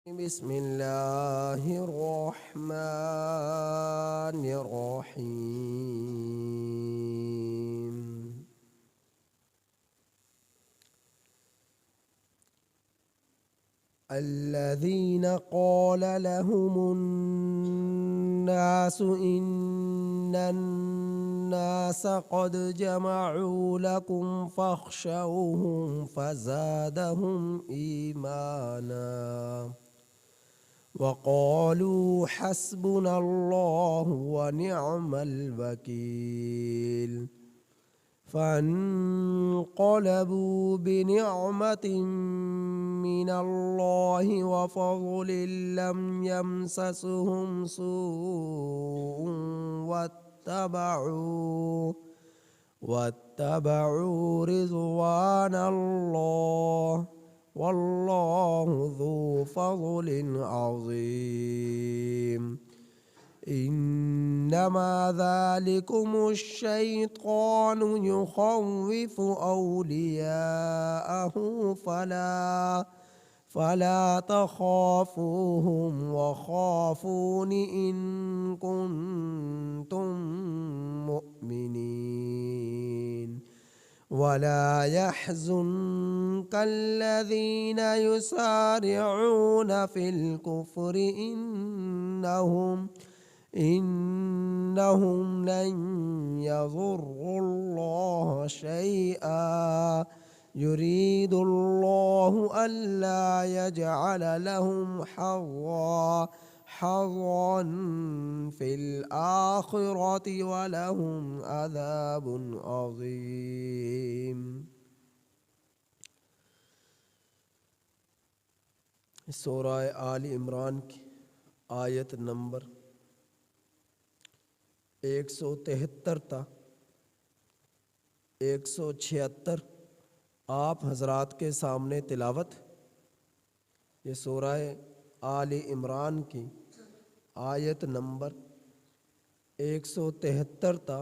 بسم الله الرحمن الرحيم. الذين قال لهم الناس إن الناس قد جمعوا لكم فاخشوهم فزادهم إيمانا وقالوا حسبنا الله ونعم الوكيل. فانقلبوا بنعمة من الله وفضل لم يمسسهم سوء واتبعوا رضوان الله والله ذو فضل عظيم. إنما ذلكم الشيطان يخوف أولياءه فلا تخافوهم وخافون إن كنتم مؤمنين. ولا يحزنك الذين يسارعون في الكفر إنهم لن يضروا الله شيئا يريد الله ألا يجعل لهم حظا في الآخرة ولهم عذاب عظيم. سورہ آل عمران کی آیت نمبر 173 تا 176 آپ حضرات کے سامنے تلاوت. یہ سورہ آل عمران کی آیت نمبر 173 تا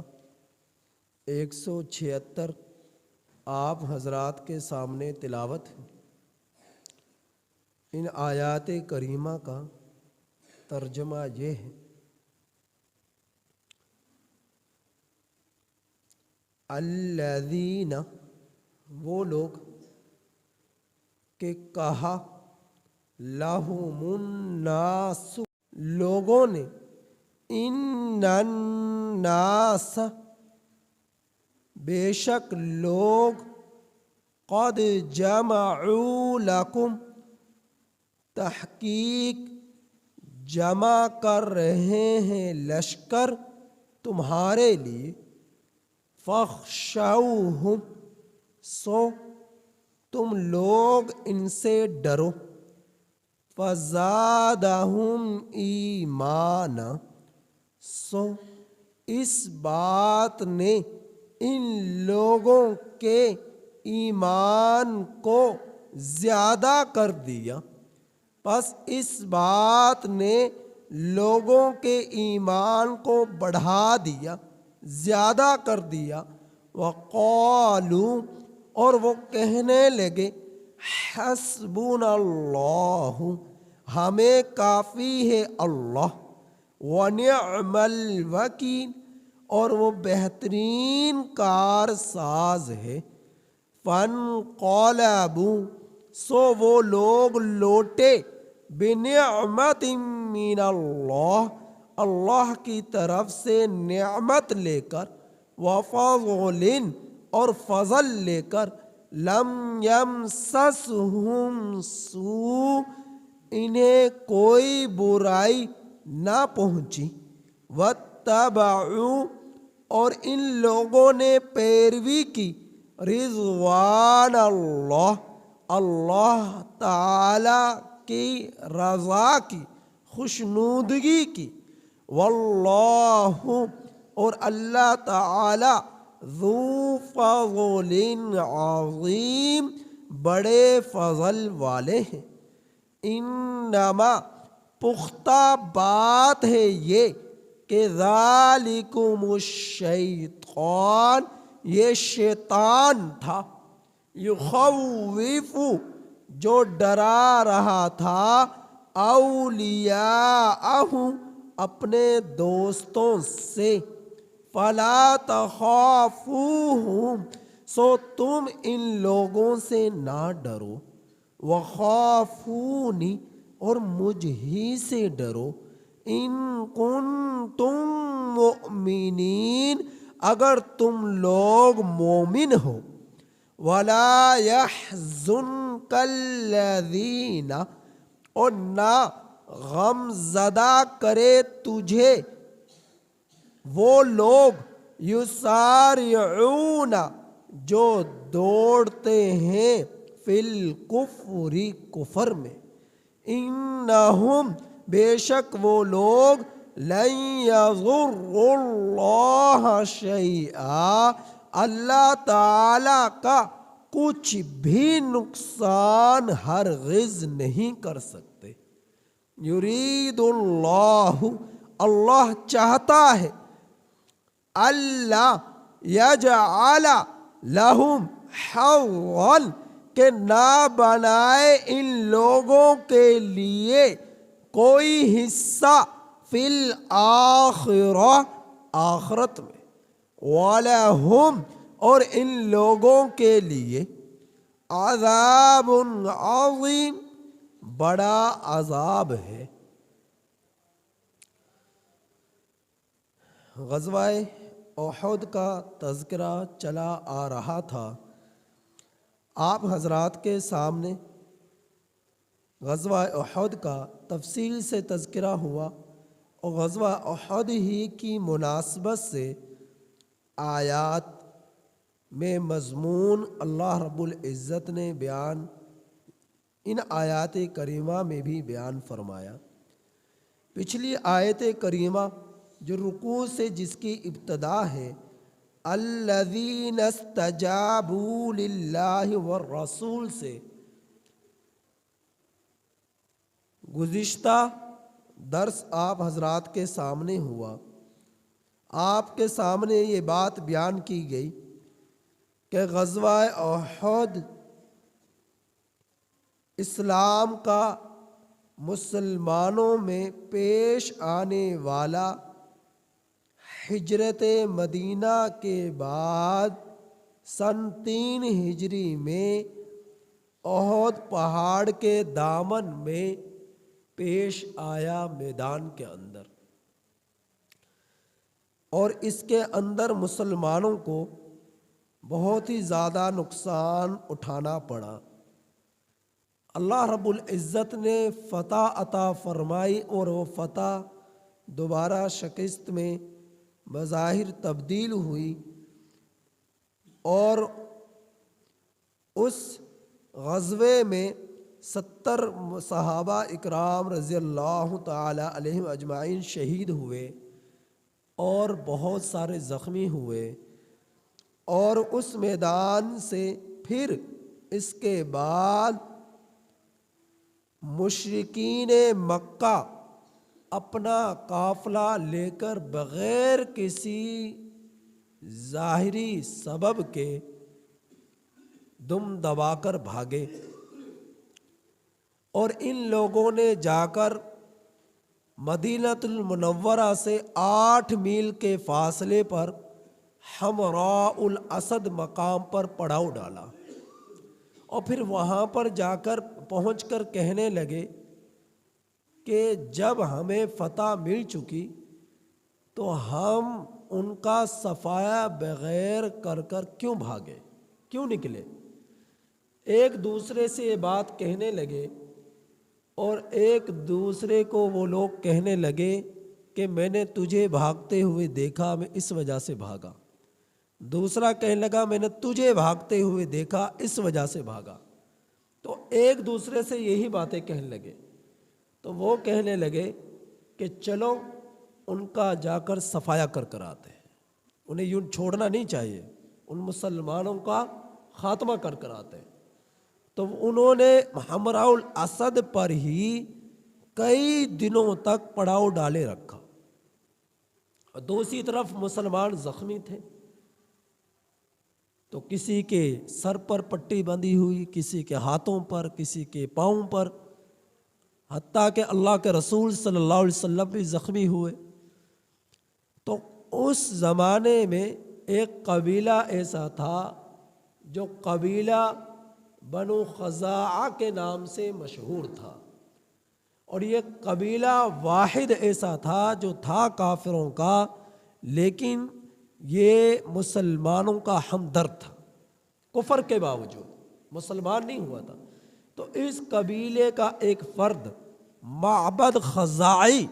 176 آپ حضرات کے سامنے تلاوت. ان آیات کریمہ کا ترجمہ یہ ہے: الذین، وہ لوگ کہ کہا لہم الناس، لوگوں نے، ان الناس، بے شک لوگ، قد جمعوا لکم، تحقیق جمع کر رہے ہیں لشکر تمہارے لیے، فاخشوہم، سو تم لوگ ان سے ڈرو، فزادہم ایمانا، سو اس بات نے ان لوگوں کے ایمان کو زیادہ کر دیا. پس اس بات نے لوگوں کے ایمان کو بڑھا دیا، زیادہ کر دیا. وقالوا، اور وہ کہنے لگے، حسبنا اللہ، ہمیں کافی ہے اللہ، ونعم الوکیل، اور وہ بہترین کار ساز ہے. فانقلبوا، سو وہ لوگ لوٹے، بنعمت من اللہ، اللہ کی طرف سے نعمت لے کر، وفضل، اور فضل لے کر، لم یمسسہم سوء، انہیں کوئی برائی نہ پہنچی. واتبعوا، اور ان لوگوں نے پیروی کی، رضوان اللہ، اللہ تعالی کی رضا کی، خوشنودگی کی. واللہ، اور اللہ تعالی، ذو فضل عظیم، بڑے فضل والے ہیں. انما، پختہ بات ہے یہ کہ ذالکم الشیطان، یہ شیطان تھا، یخوف، جو ڈرا رہا تھا، اولیاءہم اپنے دوستوں سے، فلا تخافوہم سو تم ان لوگوں سے نہ ڈرو، وخافونی اور مجھ ہی سے ڈرو، ان کنتم مؤمنین اگر تم لوگ مومن ہو، ولا يحزنک الذین اور نہ غم زدہ کرے تجھے وہ لوگ، یسارعون جو دوڑتے ہیں، فی الکفر کفر میں، انہم بے شک وہ لوگ، لن یضروا اللہ شیئا اللہ تعالی کا کچھ بھی نقصان ہرگز نہیں کر سکتے، یرید اللہ اللہ چاہتا ہے، اللہ یجعل لہم حظا کہ نہ بنائے ان لوگوں کے لیے کوئی حصہ، فی الآخرہ آخرت میں، وَلَهُمْ اور ان لوگوں کے لیے، عذاب عظیم بڑا عذاب ہے۔ غزوہ احد کا تذکرہ چلا آ رہا تھا، آپ حضرات کے سامنے غزوہ احد کا تفصیل سے تذکرہ ہوا، اور غزوہ احد ہی کی مناسبت سے آیات میں مضمون اللہ رب العزت نے بیان ان آیات کریمہ میں بھی بیان فرمایا۔ پچھلی آیت کریمہ جو رکوع سے جس کی ابتدا ہے، الذین استجابوا للہ والرسول سے، گزشتہ درس آپ حضرات کے سامنے ہوا، آپ کے سامنے یہ بات بیان کی گئی کہ غزوہ احد اسلام کا مسلمانوں میں پیش آنے والا ہجرت مدینہ کے بعد سن 3 ہجری میں احد پہاڑ کے دامن میں پیش آیا میدان کے اندر، اور اس کے اندر مسلمانوں کو بہت ہی زیادہ نقصان اٹھانا پڑا۔ اللہ رب العزت نے فتح عطا فرمائی، اور وہ فتح دوبارہ شکست میں بظاہر تبدیل ہوئی، اور اس غزوے میں 70 صحابہ اکرام رضی اللہ تعالی علیہم اجمعین شہید ہوئے، اور بہت سارے زخمی ہوئے، اور اس میدان سے پھر اس کے بعد مشرکین مکہ اپنا قافلہ لے کر بغیر کسی ظاہری سبب کے دم دبا کر بھاگے، اور ان لوگوں نے جا کر مدینہ المنورہ سے 8 میل کے فاصلے پر حمراء الاسد مقام پر پڑاؤ ڈالا، اور پھر وہاں پر جا کر پہنچ کر کہنے لگے کہ جب ہمیں فتح مل چکی تو ہم ان کا صفایا بغیر کر کیوں بھاگے، کیوں نکلے۔ ایک دوسرے سے یہ بات کہنے لگے، اور ایک دوسرے کو وہ لوگ کہنے لگے کہ میں نے تجھے بھاگتے ہوئے دیکھا، میں اس وجہ سے بھاگا۔ دوسرا کہنے لگا میں نے تجھے بھاگتے ہوئے دیکھا، اس وجہ سے بھاگا۔ تو ایک دوسرے سے یہی باتیں کہنے لگے، تو وہ کہنے لگے کہ چلو ان کا جا کر صفایا کر آتے ہیں، انہیں یوں چھوڑنا نہیں چاہیے، ان مسلمانوں کا خاتمہ کر آتے ہیں۔ تو انہوں نے حمراء الاسد پر ہی کئی دنوں تک پڑاؤ ڈالے رکھا، اور دوسری طرف مسلمان زخمی تھے، تو کسی کے سر پر پٹی بندھی ہوئی، کسی کے ہاتھوں پر، کسی کے پاؤں پر، حتیٰ کہ اللہ کے رسول صلی اللہ علیہ وسلم بھی زخمی ہوئے۔ تو اس زمانے میں ایک قبیلہ ایسا تھا جو قبیلہ بنو خزاعہ کے نام سے مشہور تھا، اور یہ قبیلہ واحد ایسا تھا جو تھا کافروں کا، لیکن یہ مسلمانوں کا ہمدرد تھا، کفر کے باوجود مسلمان نہیں ہوا تھا۔ تو اس قبیلے کا ایک فرد معبد خزاعی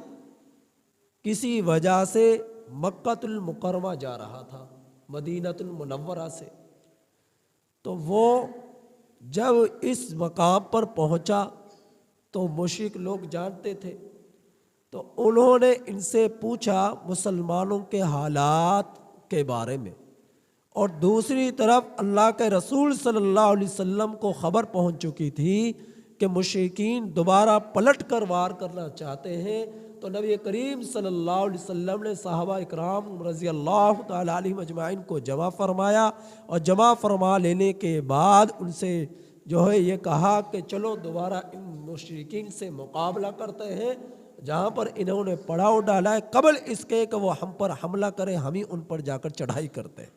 کسی وجہ سے مکۃ المکرمہ جا رہا تھا، مدینہ المنورہ سے۔ تو وہ جب اس مقام پر پہنچا تو مشرک لوگ جانتے تھے، تو انہوں نے ان سے پوچھا مسلمانوں کے حالات کے بارے میں، اور دوسری طرف اللہ کے رسول صلی اللہ علیہ وسلم کو خبر پہنچ چکی تھی کہ مشرکین دوبارہ پلٹ کر وار کرنا چاہتے ہیں۔ تو نبی کریم صلی اللہ علیہ وسلم نے صحابہ اکرام رضی اللہ تعالیٰ علیہم اجمعین کو جمع فرمایا، اور جمع فرما لینے کے بعد ان سے جو ہے یہ کہا کہ چلو دوبارہ ان مشرکین سے مقابلہ کرتے ہیں جہاں پر انہوں نے پڑاؤ ڈالا ہے، قبل اس کے کہ وہ ہم پر حملہ کریں ہم ہی ان پر جا کر چڑھائی کرتے ہیں۔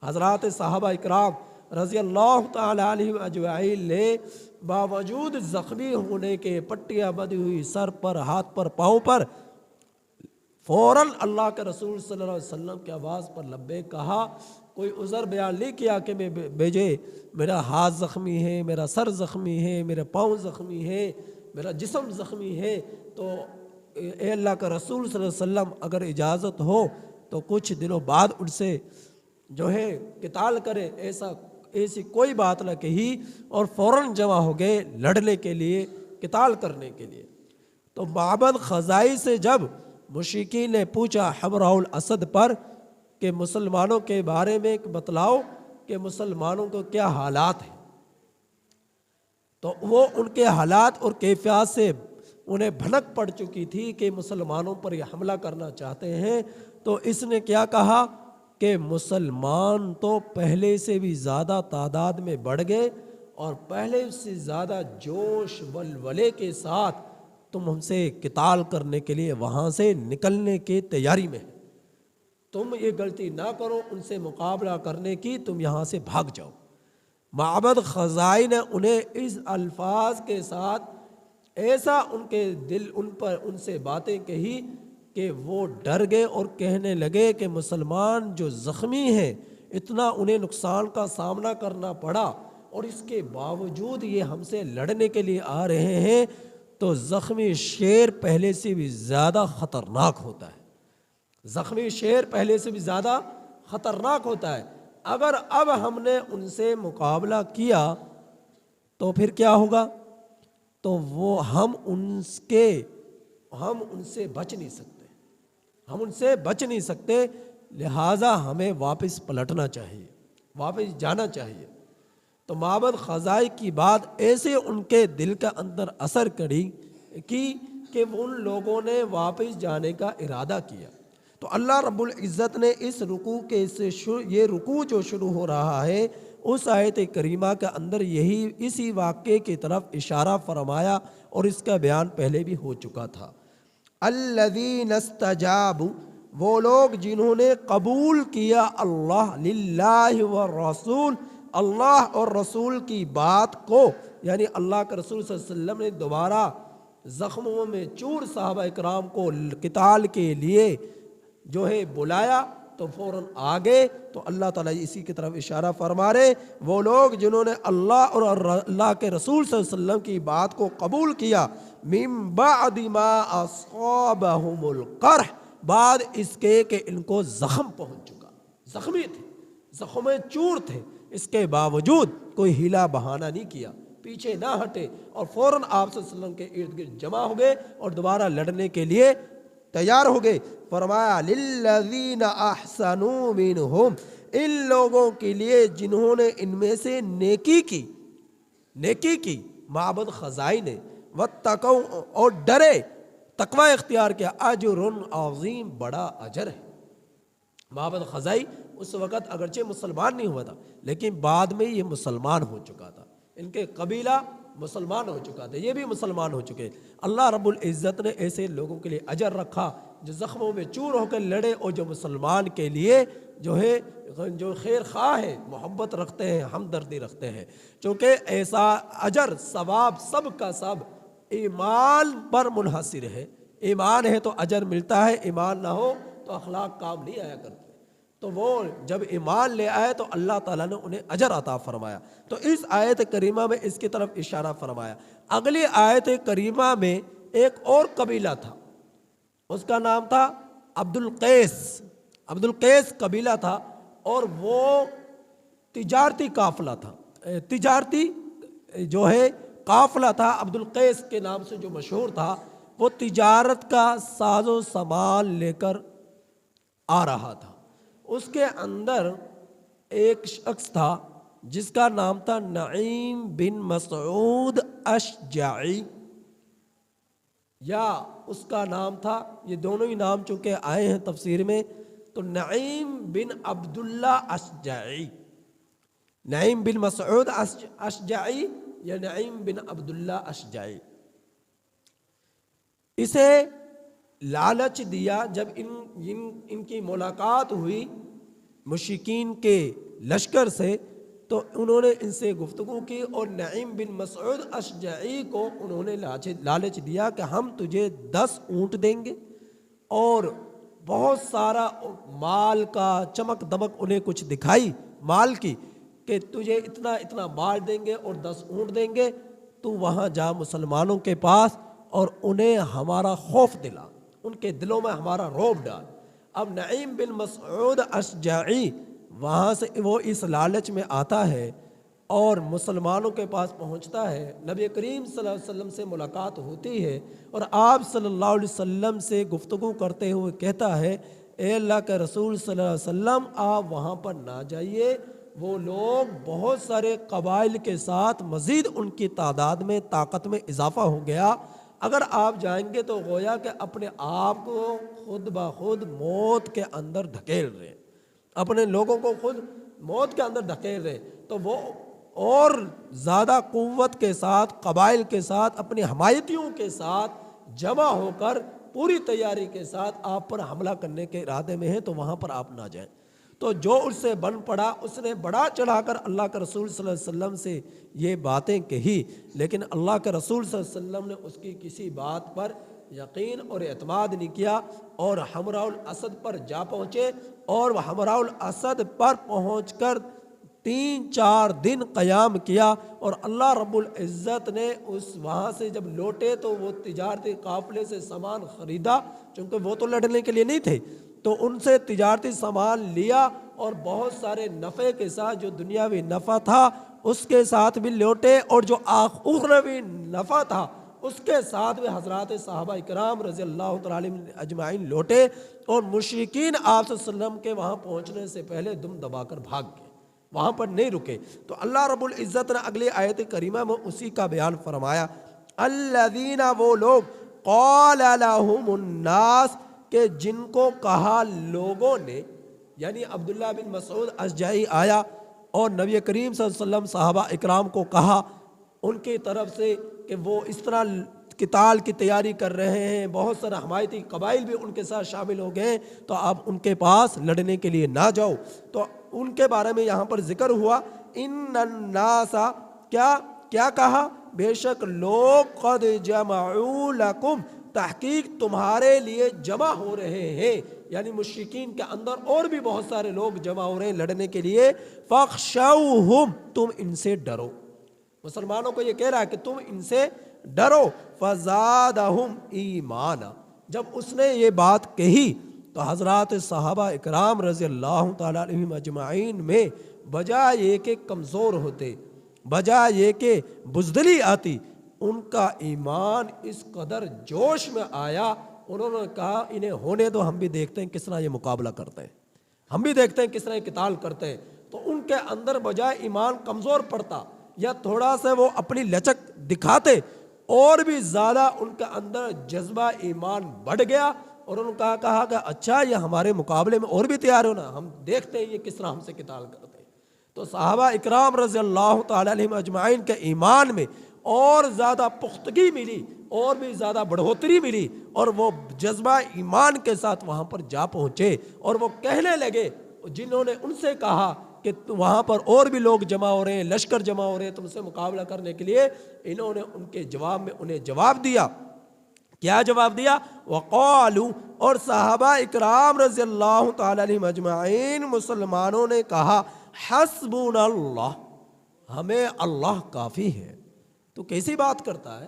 حضرات صحابہ اکرام رضی اللہ تعالیٰ علیہ اجمعین نے باوجود زخمی ہونے کے، پٹیاں بندھی ہوئی سر پر، ہاتھ پر، پاؤں پر، فوراً اللہ کے رسول صلی اللہ علیہ وسلم کی آواز پر لبیک کہا، کوئی عذر بیان نہیں کیا کہ میں بھیجے میرا ہاتھ زخمی ہے، میرا سر زخمی ہے، میرے پاؤں زخمی ہے، میرا جسم زخمی ہے۔ تو اے اللہ کا رسول صلی اللہ علیہ وسلم اگر اجازت ہو تو کچھ دنوں بعد ان سے جو ہے قتال کرے، ایسی کوئی بات نہ کہی، اور فوراً جمع ہو گئے لڑنے کے لیے، قتال کرنے کے لیے۔ تو معبد خزاعی سے جب مشرکین نے پوچھا حمراء الاسد پر کہ مسلمانوں کے بارے میں بتلاؤ کہ مسلمانوں کو کیا حالات ہیں، تو وہ ان کے حالات اور کیفیات سے انہیں بھنک پڑ چکی تھی کہ مسلمانوں پر یہ حملہ کرنا چاہتے ہیں۔ تو اس نے کیا کہا کہ مسلمان تو پہلے سے بھی زیادہ تعداد میں بڑھ گئے، اور پہلے سے زیادہ جوش ولولے کے ساتھ تم ہم سے قتال کرنے کے لیے وہاں سے نکلنے کی تیاری میں ہے، تم یہ غلطی نہ کرو ان سے مقابلہ کرنے کی، تم یہاں سے بھاگ جاؤ۔ معبد خزاعی نے انہیں اس الفاظ کے ساتھ ایسا ان کے دل ان سے باتیں کہی کہ وہ ڈر گئے اور کہنے لگے کہ مسلمان جو زخمی ہیں، اتنا انہیں نقصان کا سامنا کرنا پڑا، اور اس کے باوجود یہ ہم سے لڑنے کے لیے آ رہے ہیں، تو زخمی شیر پہلے سے بھی زیادہ خطرناک ہوتا ہے۔ زخمی شیر پہلے سے بھی زیادہ خطرناک ہوتا ہے۔ اگر اب ہم نے ان سے مقابلہ کیا تو پھر کیا ہوگا؟ تو وہ ہم ان سے بچ نہیں سکتے، ہم ان سے بچ نہیں سکتے، لہٰذا ہمیں واپس پلٹنا چاہیے، واپس جانا چاہیے۔ تو معبد خزاعی کی بات ایسے ان کے دل کے اندر اثر کری کہ ان لوگوں نے واپس جانے کا ارادہ کیا۔ تو اللہ رب العزت نے اس رکوع کے یہ رکوع جو شروع ہو رہا ہے اس آیت کریمہ کے اندر اسی واقعے کی طرف اشارہ فرمایا، اور اس کا بیان پہلے بھی ہو چکا تھا۔ الذین استجابوا، وہ لوگ جنہوں نے قبول کیا اللہ للہ والرسول، اللہ اور رسول کی بات کو، یعنی اللہ کے رسول صلی اللہ علیہ وسلم نے دوبارہ زخموں میں چور صحابہ اکرام کو قتال کے لیے جو ہے بلایا تو فوراً آگے۔ تو اللہ تعالیٰ اسی کی طرف اشارہ فرما رہے، وہ لوگ جنہوں نے اللہ اور اللہ کے رسول صلی اللہ علیہ وسلم کی بات کو قبول کیا، من بعد ما اصابہم القرح، بعد اس کے کہ ان کو زخم پہنچ چکا، زخمی تھے، زخم چور تھے، اس کے باوجود کوئی ہیلا بہانہ نہیں کیا، پیچھے نہ ہٹے، اور فوراً آپ صلی اللہ علیہ وسلم کے ارد گرد جمع ہو گئے اور دوبارہ لڑنے کے لیے تیار ہو گئے۔ فرمایا للذین احسنوا منہم، ان لوگوں کے لیے جنہوں نے ان میں سے نیکی کی، معبد خزاعی نے، واتقوا، اور ڈرے، تقوی اختیار کیا، اجر عظیم، بڑا اجر ہے۔ معبد خزاعی اس وقت اگرچہ مسلمان نہیں ہوا تھا، لیکن بعد میں یہ مسلمان ہو چکا تھا۔ ان کے قبیلہ مسلمان ہو چکا تھا، یہ بھی مسلمان ہو چکے۔ اللہ رب العزت نے ایسے لوگوں کے لیے اجر رکھا جو زخموں میں چور ہو کر لڑے اور جو مسلمان کے لیے جو ہے جو خیر خواہ ہے، محبت رکھتے ہیں، ہمدردی رکھتے ہیں۔ چونکہ ایسا اجر ثواب سب کا سب ایمان پر منحصر ہے۔ ایمان ہے تو اجر ملتا ہے، ایمان نہ ہو تو اخلاق کام نہیں آیا کرتے۔ تو وہ جب ایمان لے آئے تو اللہ تعالیٰ نے انہیں اجر عطا فرمایا۔ تو اس آیت کریمہ میں اس کی طرف اشارہ فرمایا۔ اگلی آیت کریمہ میں ایک اور قبیلہ تھا، اس کا نام تھا عبد القیس۔ عبد القیس قبیلہ تھا اور وہ تجارتی قافلہ تھا، تجارتی جو ہے قافلہ تھا، عبد القیس کے نام سے جو مشہور تھا۔ وہ تجارت کا ساز و سامان لے کر آ رہا تھا۔ اس کے اندر ایک شخص تھا جس کا نام تھا نعیم بن مسعود اشجعی، یا اس کا نام تھا، یہ دونوں ہی نام چونکہ آئے ہیں تفسیر میں، تو نعیم بن عبداللہ اشجعی، نعیم بن مسعود اشجعی یا نعیم بن عبداللہ اشجعی۔ اسے لالچ دیا، جب ان کی ملاقات ہوئی مشرکین کے لشکر سے تو انہوں نے ان سے گفتگو کی، اور نعیم بن مسعود اشجعی کو انہوں نے لالچ دیا کہ ہم تجھے 10 اونٹ دیں گے اور بہت سارا مال کا چمک دمک انہیں کچھ دکھائی مال کی کہ تجھے اتنا اتنا مال دیں گے اور 10 اونٹ دیں گے، تو وہاں جا مسلمانوں کے پاس اور انہیں ہمارا خوف دلا، ان کے دلوں میں ہمارا رعب ڈال۔ اب نعیم بن مسعود اشجعی وہاں سے وہ اس لالچ میں آتا ہے اور مسلمانوں کے پاس پہنچتا ہے، نبی کریم صلی اللہ علیہ وسلم سے ملاقات ہوتی ہے اور آپ صلی اللہ علیہ وسلم سے گفتگو کرتے ہوئے کہتا ہے، اے اللہ کے رسول صلی اللہ علیہ وسلم آپ وہاں پر نہ جائیے، وہ لوگ بہت سارے قبائل کے ساتھ مزید ان کی تعداد میں طاقت میں اضافہ ہو گیا، اگر آپ جائیں گے تو گویا کہ اپنے آپ کو خود بخود موت کے اندر دھکیل رہے، اپنے لوگوں کو خود موت کے اندر دھکیل رہے۔ تو وہ اور زیادہ قوت کے ساتھ قبائل کے ساتھ اپنے حمایتیوں کے ساتھ جمع ہو کر پوری تیاری کے ساتھ آپ پر حملہ کرنے کے ارادے میں ہیں، تو وہاں پر آپ نہ جائیں۔ تو جو اس سے بن پڑا، اس نے بڑا چڑھا کر اللہ کے رسول صلی اللہ علیہ وسلم سے یہ باتیں کہی، لیکن اللہ کے رسول صلی اللہ علیہ وسلم نے اس کی کسی بات پر یقین اور اعتماد نہیں کیا اور حمراء الاسد پر جا پہنچے، اور وہ حمراء الاسد پر پہنچ کر 3-4 دن قیام کیا، اور اللہ رب العزت نے اس وہاں سے جب لوٹے تو وہ تجارتی قافلے سے سامان خریدا، چونکہ وہ تو لڑنے کے لیے نہیں تھے، تو ان سے تجارتی سامان لیا اور بہت سارے نفع کے ساتھ، جو دنیاوی نفع تھا اس کے ساتھ بھی لوٹے، اور جو اخروی نفع تھا اس کے ساتھ بھی حضرات صحابہ اکرام رضی اللہ تعالی عنہم اجمعین لوٹے، اور مشرکین آپ صلی اللہ علیہ وسلم کے وہاں پہنچنے سے پہلے دم دبا کر بھاگ گئے، وہاں پر نہیں رکے۔ تو اللہ رب العزت نے اگلی آیت کریمہ میں اسی کا بیان فرمایا، الذین، وہ لوگ، قال لهم الناس، کہ جن کو کہا لوگوں نے، یعنی عبداللہ بن مسعود اشجعی آیا اور نبی کریم صلی اللہ علیہ وسلم صحابہ اکرام کو کہا ان کی طرف سے کہ وہ اس طرح قتال کی تیاری کر رہے ہیں، بہت سارے حمایتی قبائل بھی ان کے ساتھ شامل ہو گئے، تو آپ ان کے پاس لڑنے کے لیے نہ جاؤ۔ تو ان کے بارے میں یہاں پر ذکر ہوا، ان الناس، کیا کہا، بے شک لوگ، قد جمعوا لکم، تحقیق تمہارے لیے جمع ہو رہے ہیں، یعنی مشرکین کے اندر اور بھی بہت سارے لوگ جمع ہو رہے ہیں لڑنے کے لیے، فاخشوہم، تم ان سے ڈرو۔ مسلمانوں کو یہ کہہ رہا ہے کہ تم ان سے ڈرو، فزادہم ایمانا، جب اس نے یہ بات کہی تو حضرات صحابہ اکرام رضی اللہ تعالیٰ عنہم اجمعین میں بجائے یہ کہ کمزور ہوتے، بجائے یہ کہ بزدلی آتی، ان کا ایمان اس قدر جوش میں آیا، انہوں نے کہا انہیں ہونے دو، ہم بھی دیکھتے ہیں کس طرح یہ مقابلہ کرتے ہیں، ہم بھی دیکھتے ہیں کس طرح یہ قتال کرتے ہیں۔ تو ان کے اندر بجائے ایمان کمزور پڑتا یا تھوڑا سا وہ اپنی لچک دکھاتے، اور بھی زیادہ ان کے اندر جذبہ ایمان بڑھ گیا، اور انہوں نے کہا کہ اچھا یہ ہمارے مقابلے میں اور بھی تیار ہونا، ہم دیکھتے ہیں یہ کس طرح ہم سے قتال کرتے ہیں۔ تو صحابہ اکرام رضی اللہ تعالی عنہم اجمعین کے ایمان میں اور زیادہ پختگی ملی اور بھی زیادہ بڑھوتری ملی، اور وہ جذبہ ایمان کے ساتھ وہاں پر جا پہنچے اور وہ کہنے لگے، جنہوں نے ان سے کہا کہ وہاں پر اور بھی لوگ جمع ہو رہے ہیں، لشکر جمع ہو رہے ہیں تم سے مقابلہ کرنے کے لیے، انہوں نے ان کے جواب میں انہیں جواب دیا. کیا جواب دیا؟ وقالو، اور صحابہ اکرام رضی اللہ تعالی عنہم اجمعین مسلمانوں نے کہا، حسبنا اللہ، ہمیں اللہ کافی ہے. تو کیسی بات کرتا ہے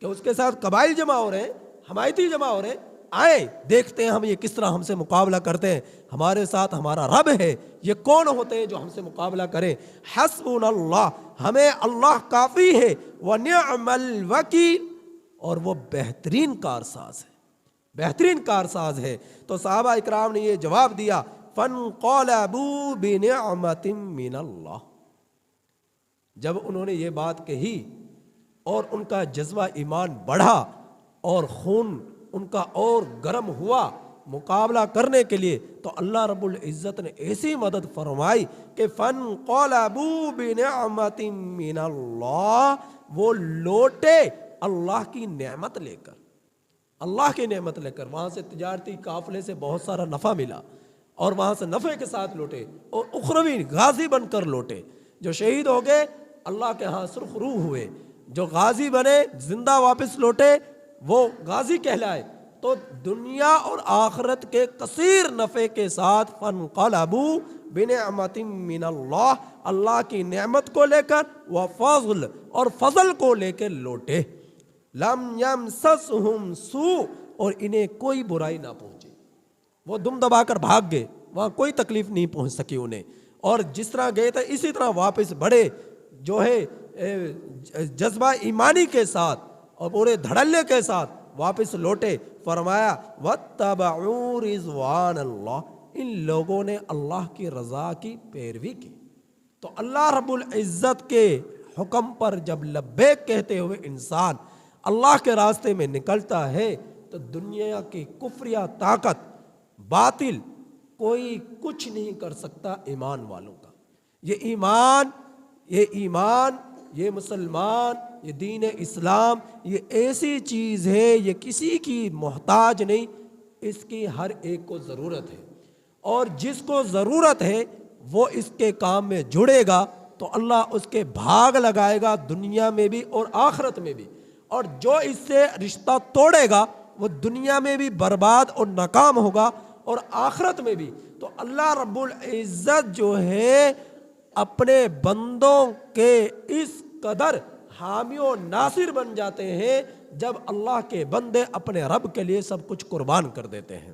کہ اس کے ساتھ قبائل جمع ہو رہے ہیں، حمایتی جمع ہو رہے ہیں، آئے دیکھتے ہیں ہم یہ کس طرح ہم سے مقابلہ کرتے ہیں، ہمارے ساتھ ہمارا رب ہے، یہ کون ہوتے ہیں جو ہم سے مقابلہ کریں. حسبنا اللہ، ہمیں اللہ کافی ہے، ونعم الوکیل، اور وہ بہترین کارساز ہے، بہترین کارساز ہے. تو صحابہ اکرام نے یہ جواب دیا، فانقلبوا بنعمت من اللہ. جب انہوں نے یہ بات کہی اور ان کا جذبہ ایمان بڑھا اور خون ان کا اور گرم ہوا مقابلہ کرنے کے لیے، تو اللہ رب العزت نے ایسی مدد فرمائی کہ فانقلبوا بنعمت من اللہ، وہ لوٹے اللہ کی نعمت لے کر، اللہ کی نعمت لے کر. وہاں سے تجارتی قافلے سے بہت سارا نفع ملا اور وہاں سے نفع کے ساتھ لوٹے اور اخروی غازی بن کر لوٹے. جو شہید ہو گئے اللہ کے ہاں سرخ روح ہوئے، جو غازی بنے زندہ واپس لوٹے وہ غازی کہلائے. تو دنیا اور آخرت کے کثیر نفع کے ساتھ فانقلبوا بنعمت من اللہ، اللہ کی نعمت کو لے کر، وفضل، اور فضل کو لے کر لوٹے. لم یمسسہم سوء، اور انہیں کوئی برائی نہ پہنچی. وہ دم دبا کر بھاگ گئے، وہاں کوئی تکلیف نہیں پہنچ سکی انہیں، اور جس طرح گئے تھے اسی طرح واپس بڑھے، جو ہے جذبہ ایمانی کے ساتھ اور پورے دھڑلے کے ساتھ واپس لوٹے. فرمایا واتبعوا رضوان اللہ، ان لوگوں نے اللہ کی رضا کی پیروی کی. تو اللہ رب العزت کے حکم پر جب لبیک کہتے ہوئے انسان اللہ کے راستے میں نکلتا ہے تو دنیا کی کفریہ طاقت، باطل، کوئی کچھ نہیں کر سکتا ایمان والوں کا. یہ ایمان، یہ مسلمان، یہ دین اسلام، یہ ایسی چیز ہے، یہ کسی کی محتاج نہیں، اس کی ہر ایک کو ضرورت ہے، اور جس کو ضرورت ہے وہ اس کے کام میں جڑے گا تو اللہ اس کے بھاگ لگائے گا دنیا میں بھی اور آخرت میں بھی. اور جو اس سے رشتہ توڑے گا وہ دنیا میں بھی برباد اور ناکام ہوگا اور آخرت میں بھی. تو اللہ رب العزت جو ہے اپنے بندوں کے اس قدر حامی و ناصر بن جاتے ہیں جب اللہ کے بندے اپنے رب کے لیے سب کچھ قربان کر دیتے ہیں،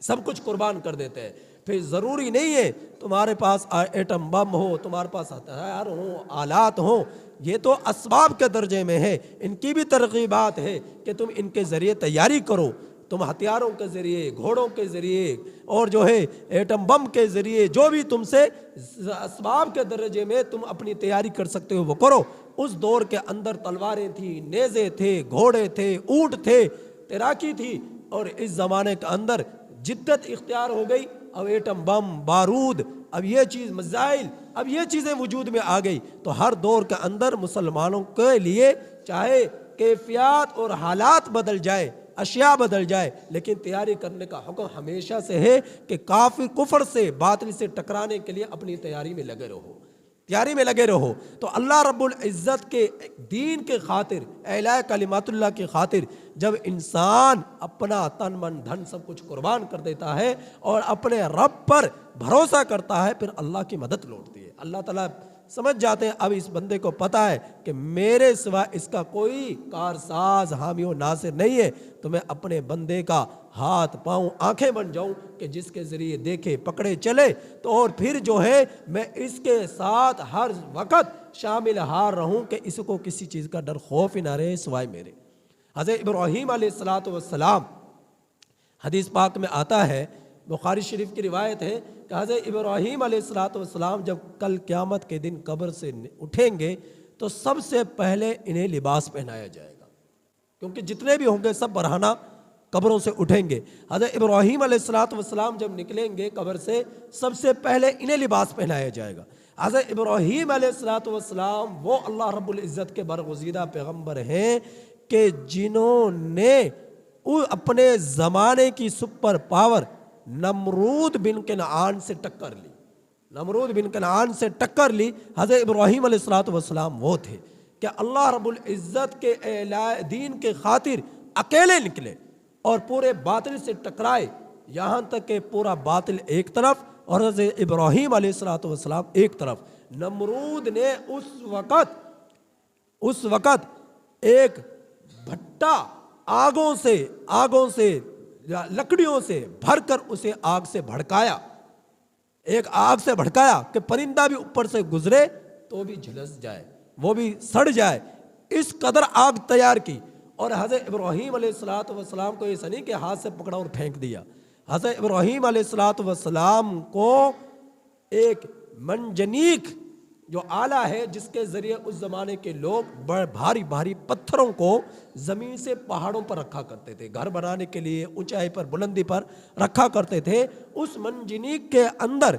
سب کچھ قربان کر دیتے ہیں. پھر ضروری نہیں ہے تمہارے پاس ایٹم بم ہو، تمہارے پاس ہتھیار ہوں، آلات ہوں، یہ تو اسباب کے درجے میں ہے. ان کی بھی ترغیبات ہے کہ تم ان کے ذریعے تیاری کرو، تم ہتھیاروں کے ذریعے، گھوڑوں کے ذریعے، اور جو ہے ایٹم بم کے ذریعے، جو بھی تم سے اسباب کے درجے میں تم اپنی تیاری کر سکتے ہو وہ کرو. اس دور کے اندر تلواریں تھیں، نیزے تھے، گھوڑے تھے، اونٹ تھے، تیراکی تھی، اور اس زمانے کے اندر جدت اختیار ہو گئی. اب ایٹم بم، بارود، اب یہ چیز، میزائل، اب یہ چیزیں وجود میں آ گئی. تو ہر دور کے اندر مسلمانوں کے لیے چاہے کیفیات اور حالات بدل جائے، اشیاء بدل جائے، لیکن تیاری کرنے کا حکم ہمیشہ سے ہے کہ کافر کفر سے، باطل سے ٹکرانے کے لیے اپنی تیاری میں لگے رہو، تیاری میں لگے رہو. تو اللہ رب العزت کے دین کے خاطر، اعلاء کلمات اللہ کی خاطر جب انسان اپنا تن من دھن سب کچھ قربان کر دیتا ہے اور اپنے رب پر بھروسہ کرتا ہے، پھر اللہ کی مدد لوٹتی ہے. اللہ تعالیٰ سمجھ جاتے ہیں اب اس بندے کو پتہ ہے کہ میرے سوا اس کا کوئی کارساز، حامی و ناصر نہیں ہے، تو میں اپنے بندے کا ہاتھ پاؤں آنکھیں بن جاؤں کہ جس کے ذریعے دیکھے پکڑے چلے. تو اور پھر جو ہے میں اس کے ساتھ ہر وقت شامل ہار رہوں کہ اس کو کسی چیز کا ڈر خوف ہی نہ رہے سوائے میرے. حضرت ابراہیم علیہ السلام، حدیث پاک میں آتا ہے، بخاری شریف کی روایت ہے کہ حضرت ابراہیم علیہ السلام جب کل قیامت کے دن قبر سے اٹھیں گے تو سب سے پہلے انہیں لباس پہنایا جائے گا، کیونکہ جتنے بھی ہوں گے سب برہنہ قبروں سے اٹھیں گے. حضرت ابراہیم علیہ السلام جب نکلیں گے قبر سے سب سے پہلے انہیں لباس پہنایا جائے گا. حضرت ابراہیم علیہ السلام وہ اللہ رب العزت کے برگزیدہ پیغمبر ہیں کہ جنہوں نے اپنے زمانے کی سپر پاور نمرود بن کنعان سے ٹکر لی. نمرود بن کنعان سے ٹکر لی. حضرت ابراہیم علیہ السلام وہ تھے کہ اللہ رب العزت کے اعلاء دین کے خاطر اکیلے نکلے اور پورے باطل سے ٹکرائے، یہاں تک کہ پورا باطل ایک طرف اور حضرت ابراہیم علیہ السلام ایک طرف. نمرود نے اس وقت ایک بھٹا آگوں سے لکڑیوں سے بھر کر اسے آگ سے بھڑکایا، ایک آگ سے بھڑکایا کہ پرندہ بھی اوپر سے گزرے تو بھی جھلس جائے، وہ بھی سڑ جائے. اس قدر آگ تیار کی. اور حضرت ابراہیم علیہ السلام کو ایسا نہیں کہ ہاتھ سے پکڑا اور پھینک دیا. حضرت ابراہیم علیہ السلام کو ایک منجنیق جو آلہ ہے جس کے ذریعے اس زمانے کے لوگ بڑے بھاری بھاری پتھروں کو زمین سے پہاڑوں پر رکھا کرتے تھے، گھر بنانے کے لیے اونچائی پر بلندی پر رکھا کرتے تھے. اس منجنیق کے اندر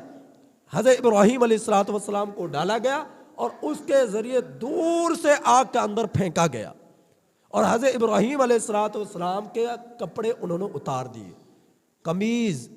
حضرت ابراہیم علیہ السلام کو ڈالا گیا اور اس کے ذریعے دور سے آگ کے اندر پھینکا گیا. اور حضرت ابراہیم علیہ السلام کے کپڑے انہوں نے اتار دیے، قمیض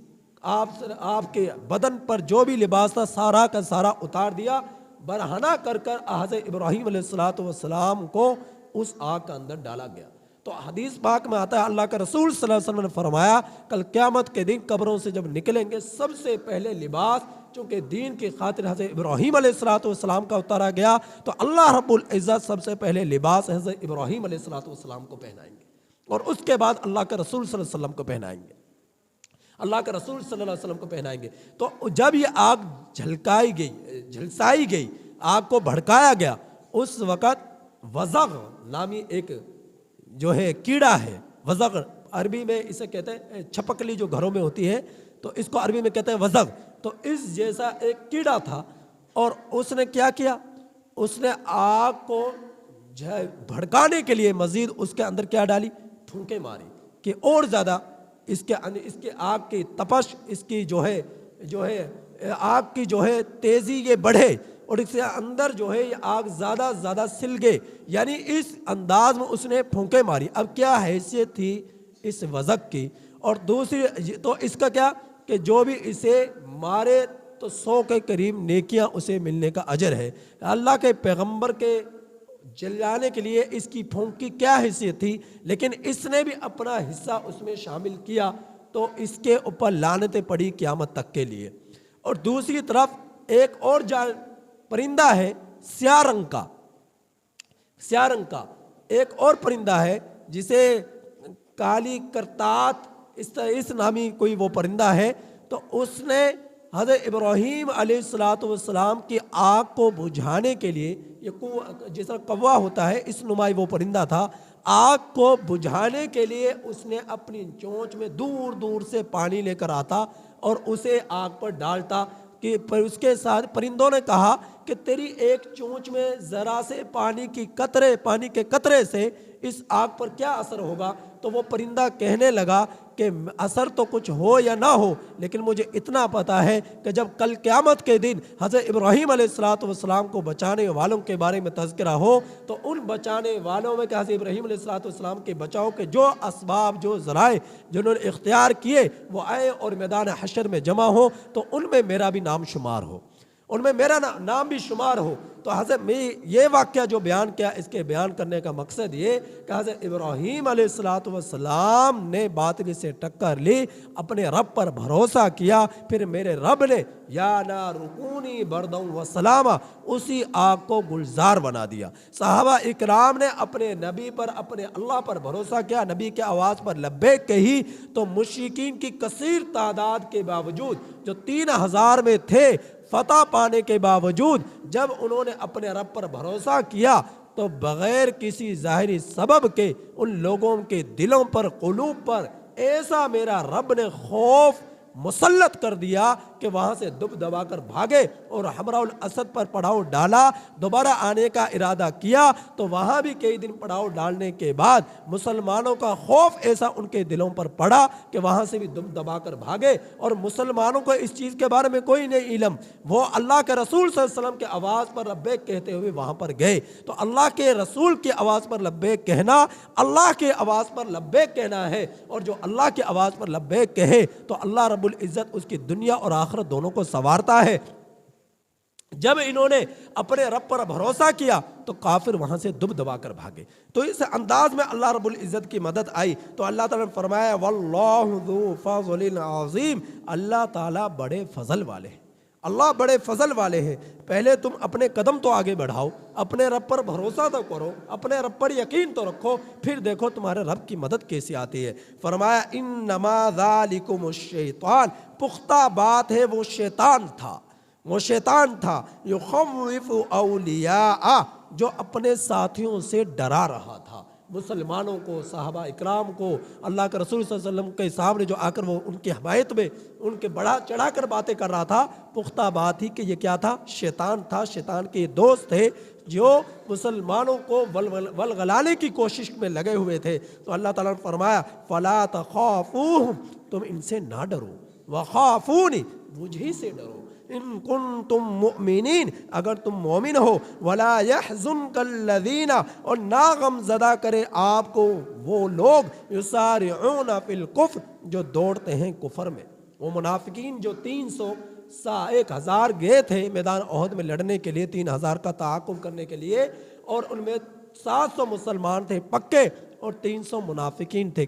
آپ کے بدن پر جو بھی لباس تھا سارا کا سارا اتار دیا. برہنہ کر حضرت ابراہیم علیہ السلام کو اس آگ کے اندر ڈالا گیا. تو حدیث پاک میں آتا ہے اللہ کا رسول صلی اللہ علیہ وسلم نے فرمایا کل قیامت کے دن قبروں سے جب نکلیں گے سب سے پہلے لباس چونکہ دین کی خاطر حضرت ابراہیم علیہ السلام کا اتارا گیا تو اللہ رب العزت سب سے پہلے لباس حضرت ابراہیم علیہ السلام کو پہنائیں گے اور اس کے بعد اللہ کے رسول صلی اللہ علیہ وسلم کو پہنائیں گے. اللہ کے رسول صلی اللہ علیہ وسلم کو پہنائیں گے. تو جب یہ آگ جھلسائی گئی، آگ کو بھڑکایا گیا، اس وقت وزغ نامی ایک جو ہے کیڑا ہے، وزغ عربی میں اسے کہتے ہیں چھپکلی جو گھروں میں ہوتی ہے تو اس کو عربی میں کہتے ہیں وزغ. تو اس جیسا ایک کیڑا تھا اور اس نے کیا کیا، اس نے آگ کو بھڑکانے کے لیے مزید اس کے اندر کیا ڈالی، پھونکے ماری کہ اور زیادہ اس کے آگ کی تپش، اس کی جو ہے آگ کی جو ہے تیزی یہ بڑھے اور اس کے اندر جو ہے یہ آگ زیادہ سلگے. یعنی اس انداز میں اس نے پھونکے ماری. اب کیا حیثیت تھی اس وزغ کی، اور دوسری تو اس کا کیا کہ جو بھی اسے مارے تو 100 کے قریب نیکیاں اسے ملنے کا اجر ہے. اللہ کے پیغمبر کے جلانے کے لیے اس کی پھونک کی کیا حیثیت تھی، لیکن اس نے بھی اپنا حصہ اس میں شامل کیا تو اس کے اوپر لعنتیں پڑی قیامت تک کے لیے. اور دوسری طرف ایک اور پرندہ ہے سیاہ رنگ کا ایک اور پرندہ ہے جسے کالی کرتات اس نامی کوئی وہ پرندہ ہے. تو اس نے حضرت ابراہیم علیہ السلام کی آگ کو بجھانے کے لیے، یہ جس طرح کوا ہوتا ہے اس نمائی وہ پرندہ تھا، آگ کو بجھانے کے لیے اس نے اپنی چونچ میں دور دور سے پانی لے کر آتا اور اسے آگ پر ڈالتا کہ اس کے ساتھ پرندوں نے کہا کہ تیری ایک چونچ میں ذرا سے پانی کے قطرے سے اس آگ پر کیا اثر ہوگا. تو وہ پرندہ کہنے لگا کہ اثر تو کچھ ہو یا نہ ہو لیکن مجھے اتنا پتا ہے کہ جب کل قیامت کے دن حضرت ابراہیم علیہ السلام کو بچانے والوں کے بارے میں تذکرہ ہو تو ان بچانے والوں میں کہ حضرت ابراہیم علیہ السلام کے بچاؤ کے جو اسباب، جو ذرائع جنہوں نے اختیار کیے وہ آئے اور میدان حشر میں جمع ہو تو ان میں میرا بھی نام شمار ہو، ان میں میرا نام بھی شمار ہو. تو حضرت میں یہ واقعہ جو بیان کیا اس کے بیان کرنے کا مقصد یہ کہ حضرت ابراہیم علیہ السلام نے باطل سے ٹکر لی، اپنے رب پر بھروسہ کیا، پھر میرے رب نے یا نار کونی برداً و سلاما اسی آگ کو گلزار بنا دیا. صحابہ اکرام نے اپنے نبی پر، اپنے اللہ پر بھروسہ کیا، نبی کے آواز پر لبیک کہی تو مشرکین کی کثیر تعداد کے باوجود جو 3000 میں تھے، فتح پانے کے باوجود جب انہوں نے اپنے رب پر بھروسہ کیا تو بغیر کسی ظاہری سبب کے ان لوگوں کے دلوں پر، قلوب پر ایسا میرا رب نے خوف مسلط کر دیا کہ کہ وہاں سے دب دبا کر بھاگے اور حمراء الاسد پر پڑاؤ ڈالا، دوبارہ آنے کا ارادہ کیا تو وہاں بھی کئی دن پڑاؤ ڈالنے کے بعد مسلمانوں کا خوف ایسا ان کے دلوں پر پڑا کہ وہاں سے بھی دب دبا کر بھاگے، اور مسلمانوں کو اس چیز کے بارے میں کوئی نہیں علم، وہ اللہ کے رسول صلی اللہ علیہ وسلم کے آواز پر لبیک کہتے ہوئے وہاں پر گئے۔ تو اللہ کے رسول کی آواز پر لبیک کہنا اللہ کے آواز پر لبیک کہنا ہے، اور جو اللہ کی آواز پر لبیک کہے تو اللہ رب العزت اس کی دنیا اور آخرت دونوں کو سنوارتا ہے۔ جب انہوں نے اپنے رب پر بھروسہ کیا تو کافر وہاں سے دب دبا کر بھاگے۔ تو اس انداز میں اللہ رب العزت کی مدد آئی تو اللہ تعالیٰ نے فرمایا واللہ ذو فضل عظیم، اللہ تعالیٰ بڑے فضل والے ہیں، اللہ بڑے فضل والے ہیں۔ پہلے تم اپنے قدم تو آگے بڑھاؤ، اپنے رب پر بھروسہ تو کرو، اپنے رب پر یقین تو رکھو، پھر دیکھو تمہارے رب کی مدد کیسی آتی ہے۔ فرمایا انما ذالکم الشیطان، پختہ بات ہے وہ شیطان تھا، وہ شیطان تھا، یخوف اولیاء، جو اپنے ساتھیوں سے ڈرا رہا تھا، مسلمانوں کو، صحابہ اکرام کو، اللہ کے رسول صلی اللہ علیہ وسلم کے سامنے جو آ کر وہ ان کی حمایت میں ان کے بڑا چڑھا کر باتیں کر رہا تھا، پختہ بات ہی کہ یہ کیا تھا، شیطان تھا، شیطان کے دوست تھے جو مسلمانوں کو ولگلانے کی کوشش میں لگے ہوئے تھے۔ تو اللہ تعالیٰ نے فرمایا فلا تخافوہم، تم ان سے نہ ڈرو، وخافونی، مجھ ہی سے ڈرو، ان کنتم مؤمنین، اگر تم مومن ہو، ولا يحزنک الذین، اور نہ غم زدہ کرے آپ کو وہ لوگ، یسارعون فی الکفر، جو دوڑتے ہیں کفر میں۔ وہ منافقین جو 1000 گئے تھے میدان احد میں لڑنے کے لیے، 3000 کا تعاقب کرنے کے لیے، اور ان میں 700 مسلمان تھے پکے اور 300 منافقین تھے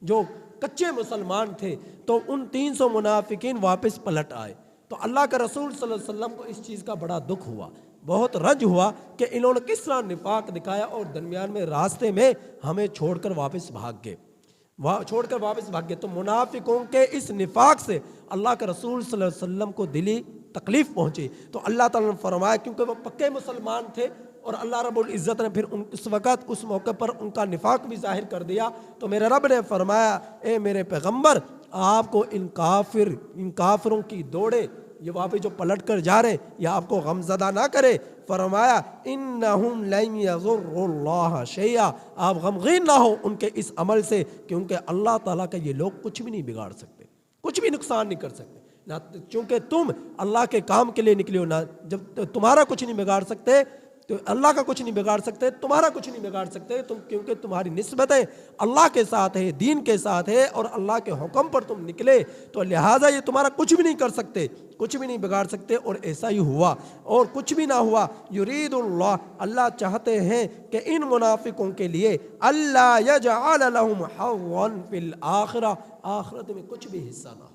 جو کچے مسلمان تھے، تو ان 300 منافقین واپس پلٹ آئے۔ تو اللہ کے رسول صلی اللہ علیہ وسلم کو اس چیز کا بڑا دکھ ہوا، بہت رنج ہوا کہ انہوں نے کس طرح نفاق دکھایا، اور درمیان میں راستے میں ہمیں چھوڑ کر واپس بھاگ گئے، تو منافقوں کے اس نفاق سے اللہ کے رسول صلی اللہ علیہ وسلم کو دلی تکلیف پہنچی۔ تو اللہ تعالیٰ نے فرمایا کیونکہ وہ پکے مسلمان تھے اور اللہ رب العزت نے پھر اس وقت اس موقع پر ان کا نفاق بھی ظاہر کر دیا، تو میرے رب نے فرمایا اے میرے پیغمبر، آپ کو ان کافروں کی دوڑے یہ واپس جو پلٹ کر جا رہے یہ آپ کو غم زدہ نہ کرے۔ فرمایا انہم لن یضروا اللہ شیئا، آپ غمگین نہ ہو ان کے اس عمل سے، کیونکہ اللہ تعالیٰ کا یہ لوگ کچھ بھی نہیں بگاڑ سکتے، کچھ بھی نقصان نہیں کر سکتے، نہ چونکہ تم اللہ کے کام کے لیے نکلے ہو، نہ جب تمہارا کچھ نہیں بگاڑ سکتے تو اللہ کا کچھ نہیں بگاڑ سکتے، تمہارا کچھ نہیں بگاڑ سکتے، تم کیونکہ تمہاری نسبتیں اللہ کے ساتھ ہے، دین کے ساتھ ہے، اور اللہ کے حکم پر تم نکلے، تو لہٰذا یہ تمہارا کچھ بھی نہیں کر سکتے، کچھ بھی نہیں بگاڑ سکتے۔ اور ایسا ہی ہوا اور کچھ بھی نہ ہوا۔ یرید اللہ، اللہ چاہتے ہیں کہ ان منافقوں کے لیے اللہ یجعل لہم حظا فی الآخرہ، آخرت میں کچھ بھی حصہ نہ ہو،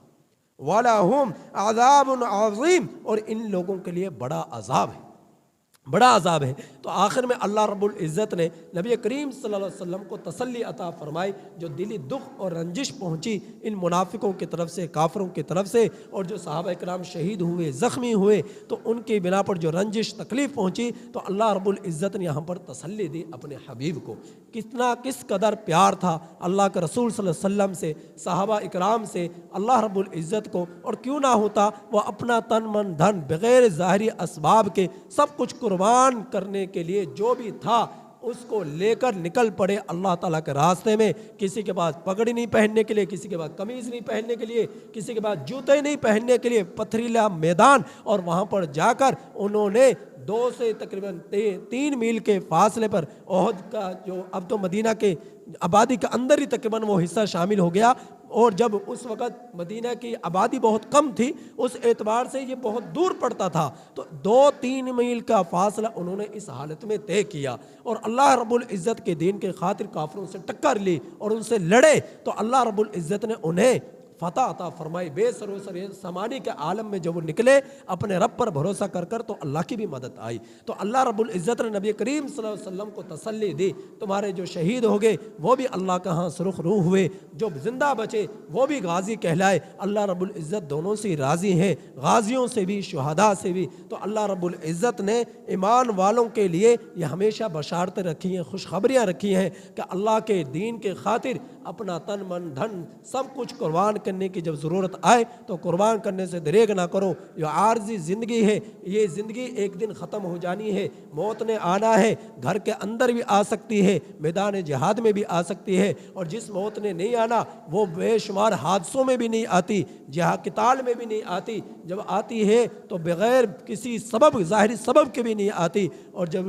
وَلَهُمْ عَذَابٌ عَظِيمٌ، اور ان لوگوں کے لیے بڑا عذاب ہے، بڑا عذاب ہے۔ تو آخر میں اللہ رب العزت نے نبی کریم صلی اللہ علیہ وسلم کو تسلی عطا فرمائی، جو دلی دکھ اور رنجش پہنچی ان منافقوں کی طرف سے، کافروں کی طرف سے، اور جو صحابہ کرام شہید ہوئے، زخمی ہوئے، تو ان کی بنا پر جو رنجش تکلیف پہنچی، تو اللہ رب العزت نے یہاں پر تسلی دی اپنے حبیب کو۔ کس قدر پیار تھا اللہ کے رسول صلی اللہ علیہ وسلم سے، صحابہ اکرام سے اللہ رب العزت کو، اور کیوں نہ ہوتا وہ اپنا تن من دھن بغیر ظاہری اسباب کے سب کچھ قربان کرنے کے لیے جو بھی تھا اس کو لے کر نکل پڑے اللہ تعالیٰ کے راستے میں۔ کسی کے بعد پگڑی نہیں پہننے کے لیے، کسی کے بعد قمیض نہیں پہننے کے لیے، کسی کے بعد جوتے نہیں پہننے کے لیے، پتھریلا میدان، اور وہاں پر جا کر انہوں نے 2 سے تقریباً 3 میل کے فاصلے پر احد کا جو اب تو مدینہ کے آبادی کے اندر ہی تقریباً وہ حصہ شامل ہو گیا، اور جب اس وقت مدینہ کی آبادی بہت کم تھی اس اعتبار سے یہ بہت دور پڑتا تھا، تو 2-3 میل کا فاصلہ انہوں نے اس حالت میں طے کیا، اور اللہ رب العزت کے دین کے خاطر کافروں سے ٹکر لی اور ان سے لڑے، تو اللہ رب العزت نے انہیں فتح عطا فرمائی۔ بے سر و سمانی کے عالم میں جب وہ نکلے اپنے رب پر بھروسہ کر کر، تو اللہ کی بھی مدد آئی۔ تو اللہ رب العزت نے نبی کریم صلی اللہ علیہ وسلم کو تسلی دی، تمہارے جو شہید ہو گئے وہ بھی اللہ کے ہاں سرخ روح ہوئے، جو زندہ بچے وہ بھی غازی کہلائے، اللہ رب العزت دونوں سے راضی ہیں، غازیوں سے بھی، شہداء سے بھی۔ تو اللہ رب العزت نے ایمان والوں کے لیے یہ ہمیشہ بشارتیں رکھی ہیں، خوشخبریاں رکھی ہیں کہ اللہ کے دین کے خاطر اپنا تن من دھن سب کچھ قربان کرنے کی جب ضرورت آئے تو قربان کرنے سے دریغ نہ کرو۔ یہ عارضی زندگی ہے، یہ زندگی ایک دن ختم ہو جانی ہے، موت نے آنا ہے، گھر کے اندر بھی آ سکتی ہے، میدان جہاد میں بھی آ سکتی ہے، اور جس موت نے نہیں آنا وہ بے شمار حادثوں میں بھی نہیں آتی، جہاد قتال میں بھی نہیں آتی، جب آتی ہے تو بغیر کسی سبب، ظاہری سبب کے بھی نہیں آتی، اور جب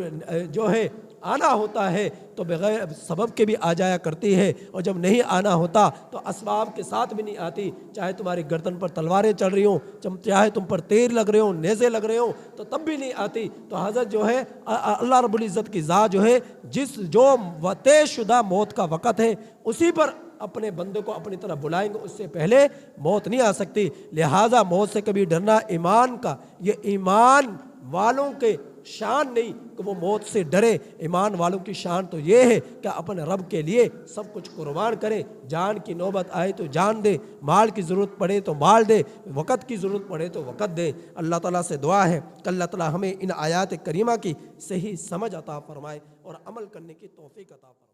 جو ہے آنا ہوتا ہے تو بغیر سبب کے بھی آ جایا کرتی ہے، اور جب نہیں آنا ہوتا تو اسباب کے ساتھ بھی نہیں آتی، چاہے تمہاری گردن پر تلواریں چل رہی ہوں، چاہے تم پر تیر لگ رہے ہوں، نیزے لگ رہے ہوں، تو تب بھی نہیں آتی۔ تو حضرت جو ہے اللہ رب العزت کی ذات جو ہے جو طے شدہ موت کا وقت ہے اسی پر اپنے بندے کو اپنی طرف بلائیں گے، اس سے پہلے موت نہیں آ سکتی۔ لہٰذا موت سے کبھی ڈرنا ایمان کا، یہ ایمان والوں کے شان نہیں کہ وہ موت سے ڈرے، ایمان والوں کی شان تو یہ ہے کہ اپنے رب کے لیے سب کچھ قربان کرے، جان کی نوبت آئے تو جان دے، مال کی ضرورت پڑے تو مال دے، وقت کی ضرورت پڑے تو وقت دے۔ اللہ تعالیٰ سے دعا ہے کہ اللہ تعالیٰ ہمیں ان آیات کریمہ کی صحیح سمجھ عطا فرمائے اور عمل کرنے کی توفیق عطا فرمائے۔